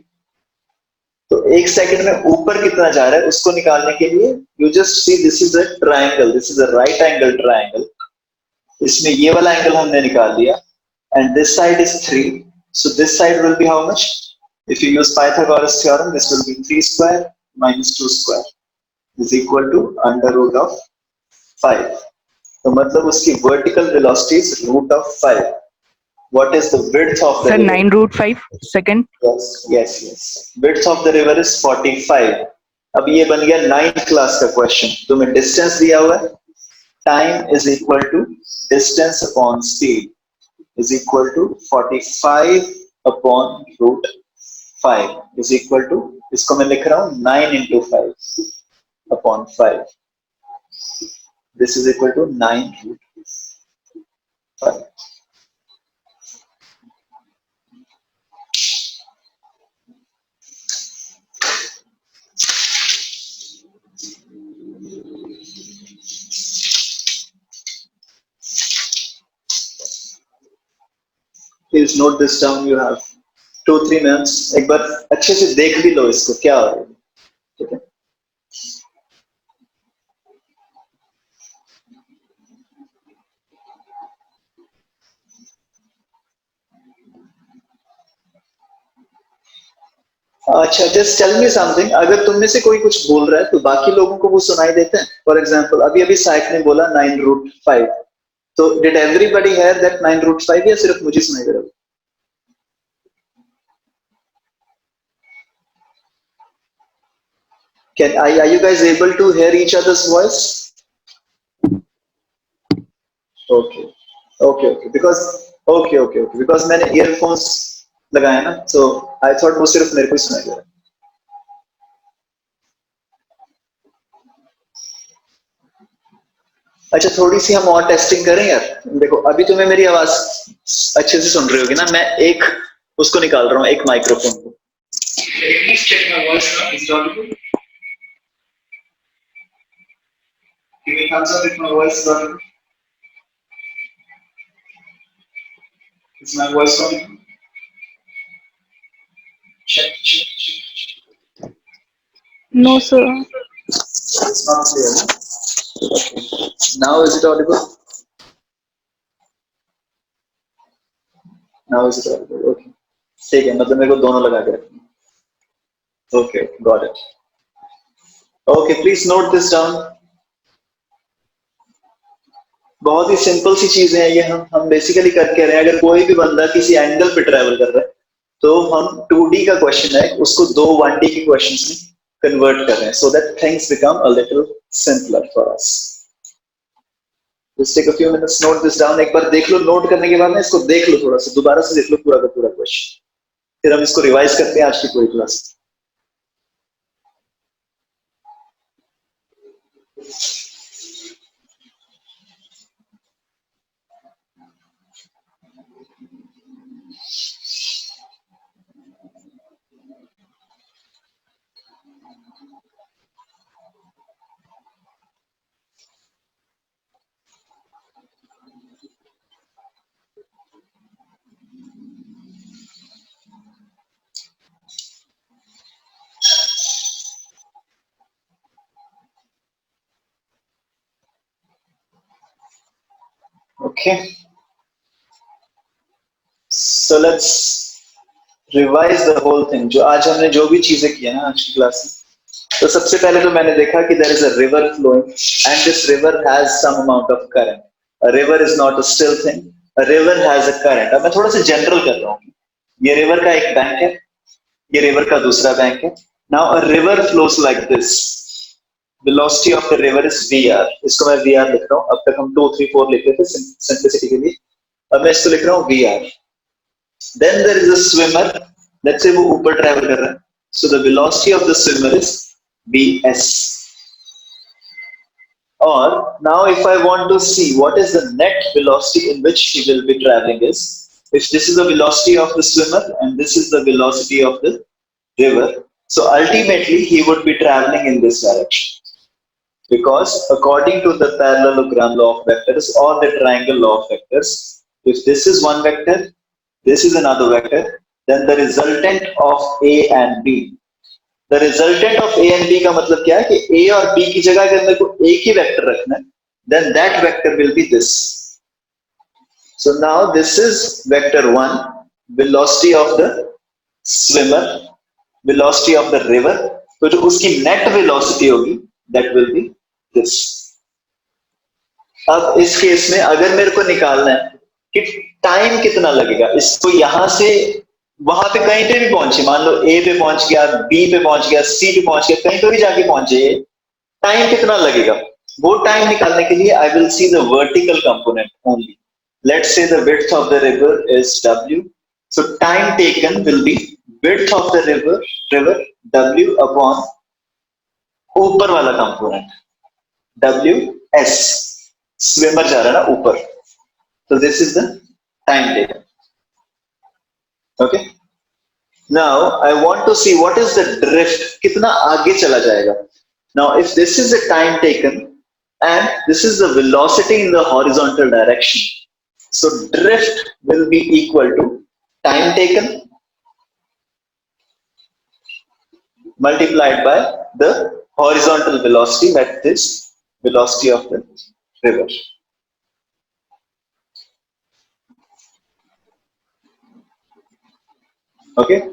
तो 1 सेकंड में ऊपर कितना जा रहा है उसको निकालने के लिए you just see this is a triangle, this is a right angle triangle. इसमें ये वाला एंगल हमने निकाल लिया and this side is 3, so this side will be how much? If you use Pythagoras theorem, this will be 3 square minus 2 square is equal to under root of 5. तो मतलब उसकी vertical velocity is root of 5. What is the width of the Sir, river? 9 root 5 second. Yes. Width of the river is 45. अब ये बन गया 9th class का question. तुम्हें distance दिया हुआ है, time is equal to distance upon speed is equal to 45 upon root 5 is equal to इसको मैं लिख रहा हूं 9 into 5 upon 5. This is equal to 9 root 5. Please note this down. You have 2-3 minutes. एक बार अच्छे से देख भी लो इसको क्या हो रहा है, ठीक है? अच्छा, जस्ट टेल मी समथिंग. अगर तुम में से कोई कुछ बोल रहा है तो बाकी लोगों को वो सुनाई देते हैं? फॉर एग्जाम्पल अभी अभी साइक ने बोला 9 रूट 5, तो did everybody hear that 9 root 5 या सिर्फ मुझे सुनाई दे रहा है? Are you guys able to hear each other's voice? Okay, okay, because मैंने earphones लगाया ना, so I thought वो सिर्फ मेरे को ही सुनाई दे रहा है. अच्छा, थोड़ी सी हम और टेस्टिंग करें यार. देखो अभी तुम्हें मेरी आवाज अच्छे से सुन रही होगी ना. मैं एक उसको निकाल रहा हूँ, एक माइक्रोफोन को. Please check my voice now. Is it audible? Give me thumbs up if my voice is audible. Is my voice audible? Check. No, sir. It's not clear. Okay. Now is it audible? Now is it audible? Okay. ठीक है, मतलब मेरे को दोनों लगा के रखना. Okay, got it. Okay, please note this down. बहुत ही सिंपल सी चीजें हैं ये. हम बेसिकली कर के रहे हैं. अगर कोई भी बंदा किसी एंगल पे ट्रैवल कर रहा है तो हम 2D का क्वेश्चन है उसको दो 1D के क्वेश्चंस में कन्वर्ट कर रहे हैं, so that things become a little simpler for us. Just take a few minutes, note this down. एक बार देख लो. नोट करने के बाद ना इसको देख लो, थोड़ा सा दोबारा से देख लो पूरा का पूरा क्वेश्चन. फिर हम इसको रिवाइज करते हैं आज की पूरी class. Okay, so let's revise the whole thing. जो आज हमने जो भी चीजें की है ना आज की क्लास में, तो सबसे पहले तो मैंने देखा कि there is a river flowing and this river has some amount of current. A river is not a still thing. A river has a current. अब मैं थोड़ा सा जनरल कर रहा हूँ. ये रिवर का एक बैंक है, ये रिवर का दूसरा बैंक है. Now a river flows like this. Velocity of the river is VR. इसको मैं VR लिख रहा हूँ. अब तक हम 2, 3, 4 लिखते थे सिंपलिसिटी के लिए. अब मैं इसको लिख रहा हूँ VR. Then there is a swimmer. Let's say वो ऊपर ट्रैवल कर रहा है. So the velocity of the swimmer is Vs. Or now if I want to see what is the net velocity in which he will be traveling is, if this is the velocity of the swimmer and this is the velocity of the river, so ultimately he would be traveling in this direction. Because according to the parallelogram law of vectors or the triangle law of vectors, if this is one vector, this is another vector, then the resultant of A and B. The resultant of A and B का मतलब क्या है कि A और B की जगह अगर मेरे को एक ही वेक्टर रखना है, then that vector will be this. So now this is vector 1, velocity of the swimmer, velocity of the river. तो जो उसकी net velocity होगी, that will be this. अब इस केस में अगर मेरे को निकालना है कि टाइम कितना लगेगा इसको यहां से वहां पे कहीं पे भी पहुंचे, मान लो ए पे पहुंच गया, बी पे पहुंच गया, सी पे पहुंच गया, कहीं पे भी जाके पहुंचे, टाइम कितना लगेगा वो टाइम निकालने के लिए I will see the vertical component only. Let's say the width of the river is W, so time taken will be width of the river W upon ऊपर वाला कंपोनेंट W S, स्विमर जा रहा है ना ऊपर, so this is the time taken. Okay, now I want to see what is the drift, कितना आगे चला जाएगा. Now if this is the time taken and this is the velocity in the horizontal direction, so drift will be equal to time taken multiplied by the horizontal velocity, that is velocity of the river. Okay,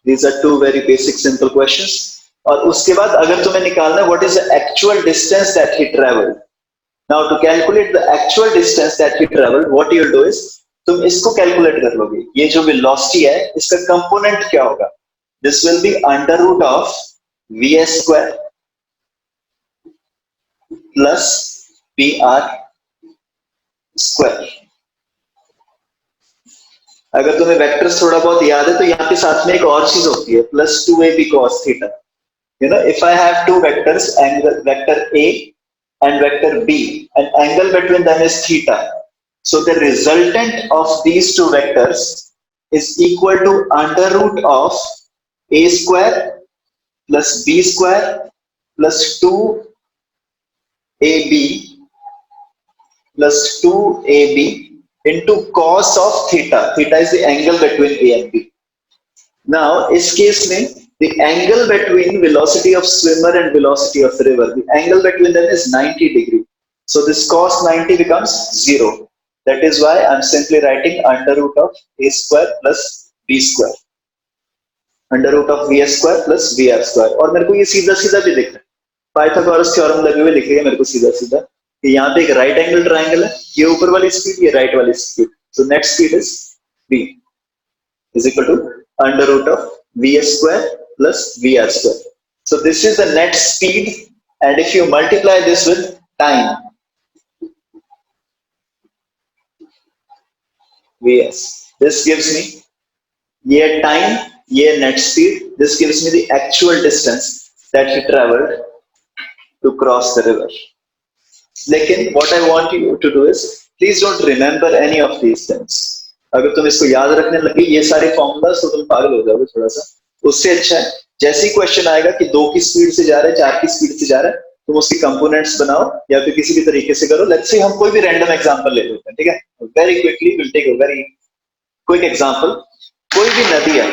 these are two very basic simple questions. और उसके बाद अगर तुम्हें निकालना है what is the actual distance that he traveled. Now to calculate the actual distance that he traveled, what you'll do is तुम इसको calculate कर लोगे. ये जो velocity है इसका कंपोनेंट क्या होगा? This will be under root of vs square plus pr square. अगर तुम्हें वेक्टर्स थोड़ा बहुत याद है तो यहाँ पे साथ में एक और चीज होती है plus 2ab cos theta. You know, if I have two vectors, angle vector A and vector B, and angle between them is theta. So the resultant of these two vectors is equal to under root of a square plus b square plus 2ab plus 2ab into cos of theta. Theta is the angle between A and B. Now, इस case में the angle between velocity of swimmer and velocity of river, the angle between them is 90 degree. So this cos 90 becomes 0. That is why I'm simply writing under root of a square plus b square. Under root of vs square plus vr square. और मेरे को ये सीधा सीधा भी दिख रहा है. पाइथागोरस थ्योरम लगे हुए लिख रही है मेरे को सीधा सीधा कि यहाँ पे एक राइट एंगल ट्राइंगल है, ये ऊपर वाली स्पीड, ये राइट वाली speed. So net speed is v is equal to under root of vs square plus vr square. So this is the net speed, and if you multiply this with time, vs, this gives me ये time, ये net speed, this gives me the actual distance that he traveled to cross the river. लेकिन what I want you to do is please don't remember any of these things. अगर तुम इसको याद रखने लगे ये सारे फॉर्मूलास तो तुम पागल हो जाओगे थोड़ा सा. उससे अच्छा है जैसे ही क्वेश्चन आएगा कि 2 की स्पीड से जा रहा है, 4 की स्पीड से जा रहा है, तुम उसके कंपोनेंट्स बनाओ या फिर किसी भी तरीके से करो. लेट्स से हम कोई भी रैंडम एग्जांपल ले लेते हैं, ठीक है. Very quickly will take a very quick example. कोई भी नदी है,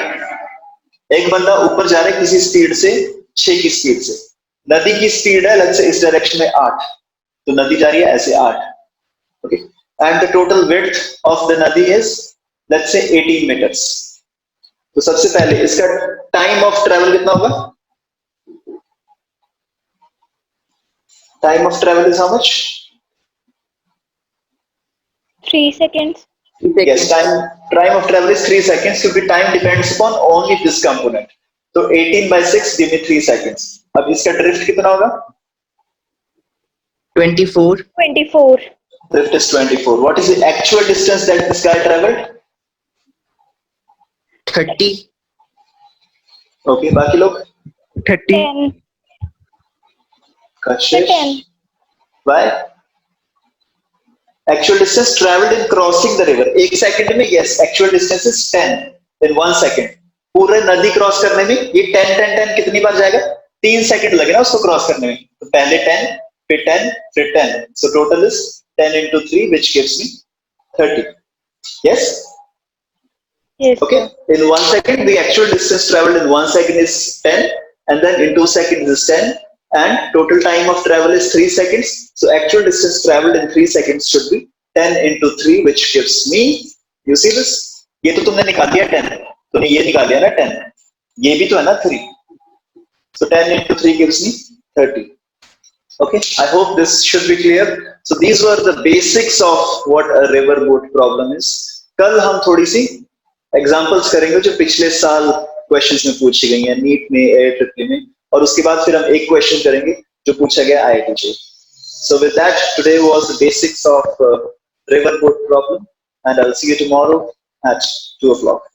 एक बंदा ऊपर जा रहा है किसी स्पीड से 6 की स्पीड से. नदी की स्पीड है लेट्स से इस डायरेक्शन में 8, तो नदी जा रही है ऐसे 8. Okay, and the total width of the nadi is let's say 18 meters. तो सबसे पहले इसका टाइम ऑफ ट्रेवल कितना होगा? Time of travel is how much? 3 seconds. Yes, time of travel is 3 seconds क्योंकि time depends upon only this component. तो 18 by 6 give me 3 seconds. अब इसका ड्रिफ्ट कितना होगा? 24. 24. Drift is 24. What is the actual distance that this guy traveled? 30. Okay, बाकी लोग? 30. 10. Kashish? 10. Why? Actual distance traveled in crossing the river. 1 second में yes, actual distance is 10 in 1 second. पूरे नदी cross करने में ये 10 10 10 कितनी बार जाएगा? 3 सेकंड लगे ना उसको क्रॉस करने में. तो पहले 10 फिर 10 फिर 10. So total is 10 into 3 which gives me 30. Yes? Yes. Okay. In 1 second the actual distance traveled in 1 second is 10 and then in 2 seconds is 10 and total time of travel is 3 seconds. So actual distance traveled in 3 seconds should be 10 into 3 which gives me, you see this? ये तो तुमने निकाल दिया 10. तूने ये निकाल दिया ना 10. ये भी तो है ना 3. So 10 into 3 gives me 30. Okay, I hope this should be clear. So these were the basics of what a river boat problem is. कल हम थोड़ी सी एग्जांपल्स करेंगे जो पिछले साल क्वेश्चंस में पूछी गई हैं नीट में, एयर में, और उसके बाद फिर हम एक क्वेश्चन करेंगे जो पूछा गया IIT से. So with that, today was the basics of river boat problem, and I'll see you tomorrow at 2 o'clock.